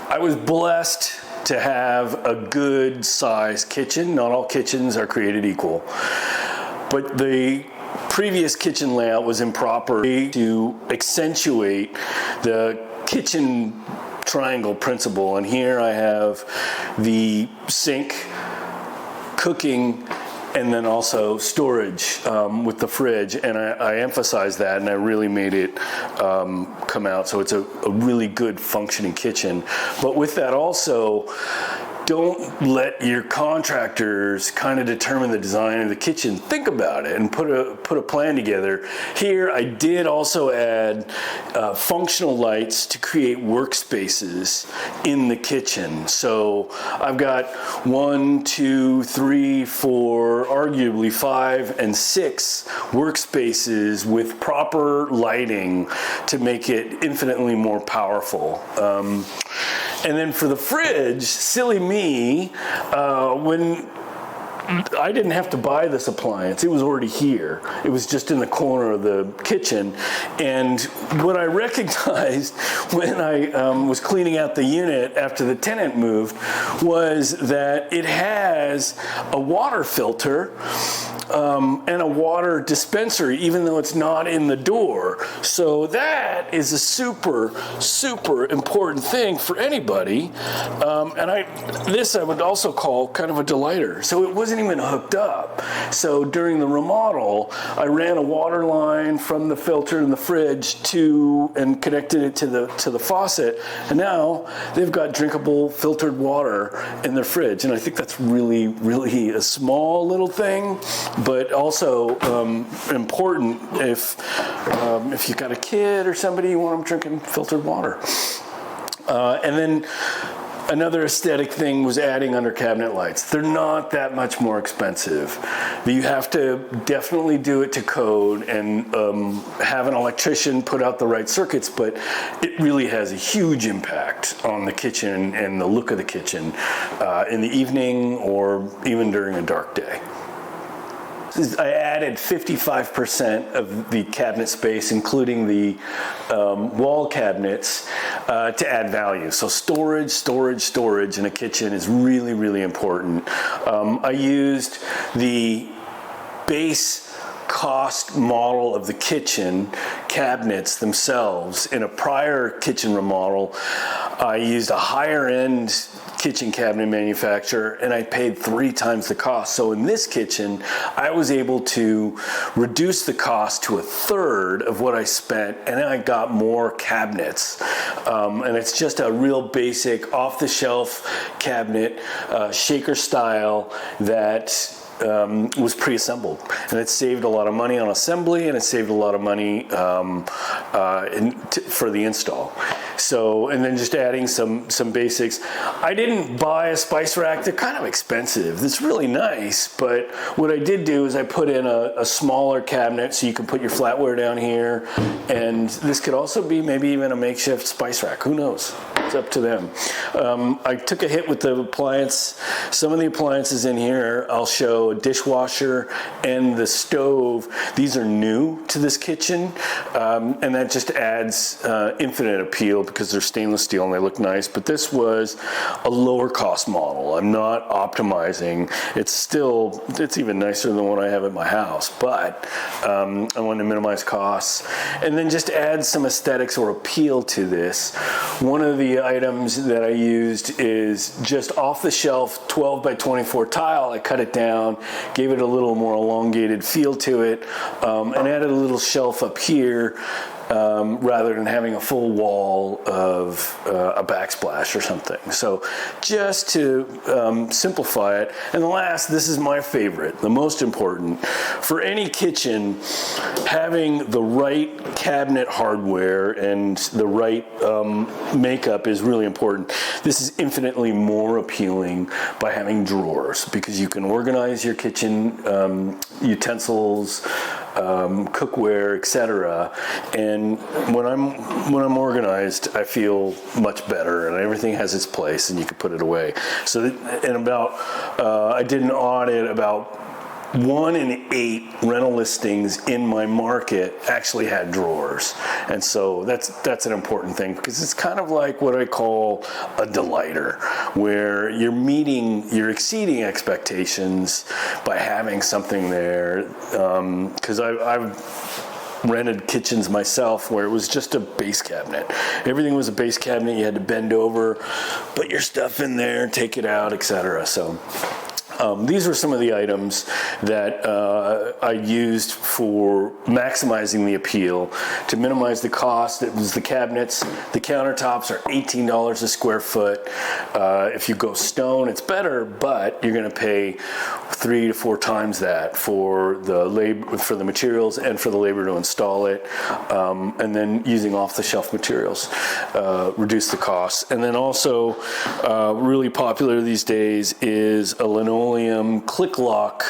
I was blessed to have a good sized kitchen. Not all kitchens are created equal, but the previous kitchen layout was improper to accentuate the kitchen triangle principle. And here I have the sink, cooking, and then also storage with the fridge, and I emphasized that, and I really made it come out so it's a really good functioning kitchen. But with that also, don't let your contractors kind of determine the design of the kitchen. Think about it and put a plan together. Here I did also add functional lights to create workspaces in the kitchen. So I've got 1, 2, 3, 4, arguably 5 and 6 workspaces with proper lighting to make it infinitely more powerful. And then for the fridge, silly me, when I didn't have to buy this appliance, it was already here. It was just in the corner of the kitchen. And what I recognized when I was cleaning out the unit after the tenant moved was that it has a water filter and a water dispenser, even though it's not in the door. So that is a super, super important thing for anybody. This I would also call kind of a delighter. So it wasn't even hooked up. So during the remodel, I ran a water line from the filter in the fridge and connected it to the faucet. And now they've got drinkable filtered water in their fridge. And I think that's really, really a small little thing, but also important if you've got a kid or somebody, you want them drinking filtered water. And then another aesthetic thing was adding under cabinet lights. They're not that much more expensive. You have to definitely do it to code and have an electrician put out the right circuits, but it really has a huge impact on the kitchen and the look of the kitchen in the evening or even during a dark day. I added 55% of the cabinet space, including the wall cabinets, to add value. So storage in a kitchen is really, really important. I used the base cost model of the kitchen cabinets themselves. In a prior kitchen remodel, I used a higher end kitchen cabinet manufacturer and I paid 3 times the cost. So in this kitchen, I was able to reduce the cost to 1/3 of what I spent, and then I got more cabinets. And it's just a real basic off-the-shelf cabinet, shaker style, that was pre-assembled, and it saved a lot of money on assembly, and it saved a lot of money for the install. So, and then just adding some basics. I didn't buy a spice rack. They're kind of expensive. It's really nice, but what I did do is I put in a smaller cabinet so you can put your flatware down here, and this could also be maybe even a makeshift spice rack. Who knows? It's up to them. I took a hit with the appliance. Some of the appliances in here, I'll show a dishwasher and the stove. These are new to this kitchen, and that just adds infinite appeal because they're stainless steel and they look nice. But this was a lower cost model. I'm not optimizing. It's even nicer than what I have at my house, but I wanted to minimize costs and then just add some aesthetics or appeal to this. One of the items that I used is just off the shelf 12 by 24 tile. I cut it down, gave it a little more elongated feel to it, and added a little shelf up here rather than having a full wall of a backsplash or something. So just to simplify it. And the last, this is my favorite, the most important. For any kitchen, having the right cabinet hardware and the right makeup is really important. This is infinitely more appealing by having drawers because you can organize your kitchen utensils, cookware, etc. And when I'm organized, I feel much better, and everything has its place, and you can put it away. So, I did an audit about 1 in 8 rental listings in my market actually had drawers. And so that's an important thing, because it's kind of like what I call a delighter, where you're exceeding expectations by having something there. Because I've rented kitchens myself where it was just a base cabinet. Everything was a base cabinet. You had to bend over, put your stuff in there, take it out, etc. So these were some of the items that I used for maximizing the appeal. To minimize the cost, it was the cabinets. The countertops are $18 a square foot. If you go stone, it's better, but you're going to pay 3 to 4 times that for the labor, for the materials, and for the labor to install it. And then using off-the-shelf materials reduce the costs. And then also, really popular these days is a linoleum click lock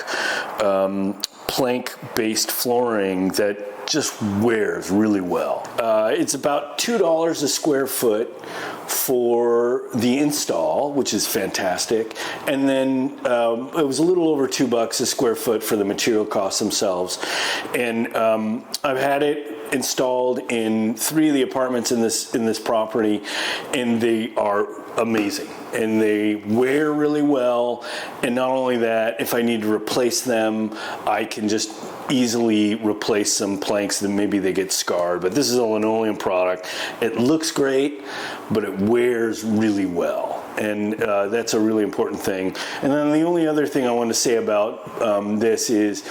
plank-based flooring that just wears really well. It's about $2 a square foot for the install, which is fantastic, and then it was a little over $2 a square foot for the material costs themselves. And I've had it installed in 3 of the apartments in this property, and they are amazing, and they wear really well. And not only that, if I need to replace them, I can just easily replace some planks that maybe they get scarred. But this is a linoleum product. It looks great, but it wears really well, and that's a really important thing. And then the only other thing I want to say about this is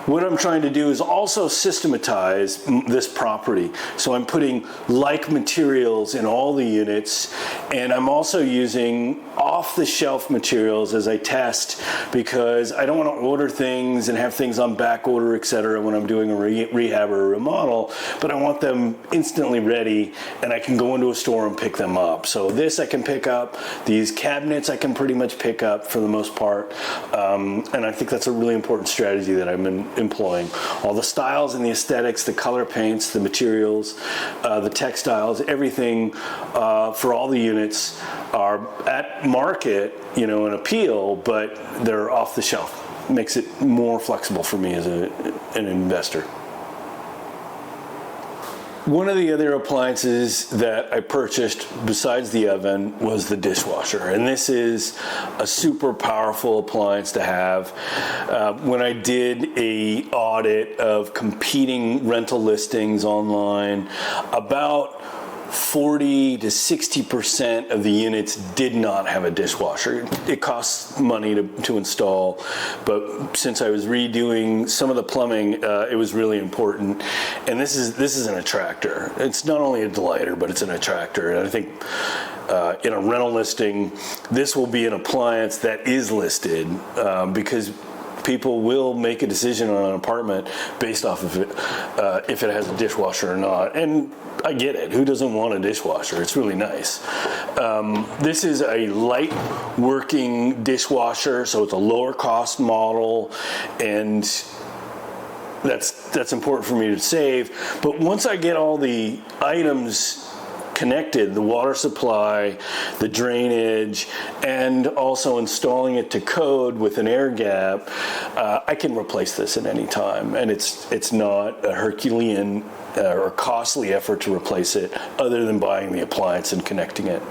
what I'm trying to do is also systematize this property. So I'm putting like materials in all the units, and I'm also using off-the-shelf materials as I test, because I don't want to order things and have things on back order, etc. when I'm doing a rehab or a remodel, but I want them instantly ready, and I can go into a store and pick them up. So this I can pick up. These cabinets I can pretty much pick up for the most part, and I think that's a really important strategy that I've been employing. All the styles and the aesthetics, the color paints, the materials, the textiles, everything for all the units are at market, an appeal, but they're off the shelf. Makes it more flexible for me as an investor. One of the other appliances that I purchased besides the oven was the dishwasher, and this is a super powerful appliance to have. When I did a audit of competing rental listings online, about 40 to 60% of the units did not have a dishwasher. It costs money to install, but since I was redoing some of the plumbing, it was really important. And this is an attractor. It's not only a delighter, but it's an attractor. And I think in a rental listing, this will be an appliance that is listed because people will make a decision on an apartment based off of it, if it has a dishwasher or not. And I get it. Who doesn't want a dishwasher? It's really nice. This is a light working dishwasher, so it's a lower cost model, and that's important for me to save. But once I get all the items connected, the water supply, the drainage, and also installing it to code with an air gap, I can replace this at any time, and it's not a Herculean or costly effort to replace it, other than buying the appliance and connecting it.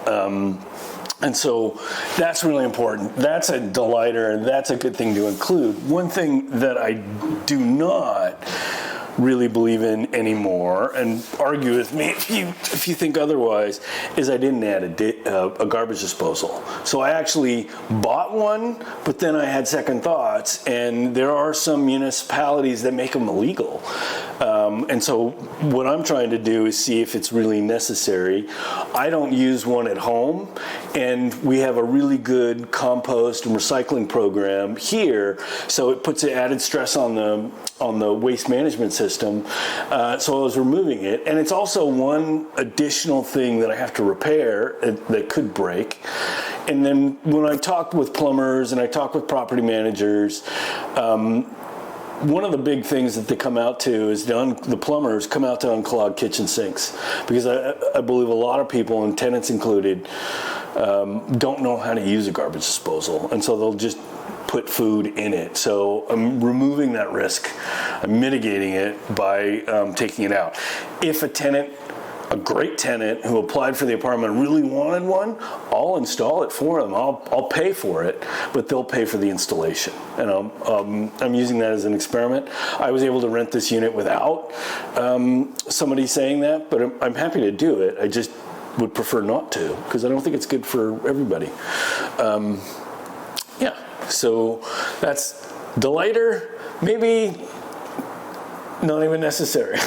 And so that's really important. That's a delighter, and that's a good thing to include. One thing that I do not really believe in anymore, and argue with me if you think otherwise, is I didn't add a garbage disposal. So I actually bought one, but then I had second thoughts, and there are some municipalities that make them illegal. And so what I'm trying to do is see if it's really necessary. I don't use one at home, and we have a really good compost and recycling program here, so it puts added stress on the waste management system. So I was removing it, and it's also one additional thing that I have to repair that could break. And then when I talked with plumbers and I talked with property managers, one of the big things that they come out to is the plumbers come out to unclog kitchen sinks, because I believe a lot of people, and tenants included, don't know how to use a garbage disposal, and so they'll just put food in it. So I'm removing that risk. I'm mitigating it by taking it out. If a great tenant who applied for the apartment really wanted one, I'll install it for them. I'll pay for it, but they'll pay for the installation. And I'm using that as an experiment. I was able to rent this unit without somebody saying that, but I'm happy to do it. I just would prefer not to, because I don't think it's good for everybody. Yeah, so that's the lighter, maybe not even necessary.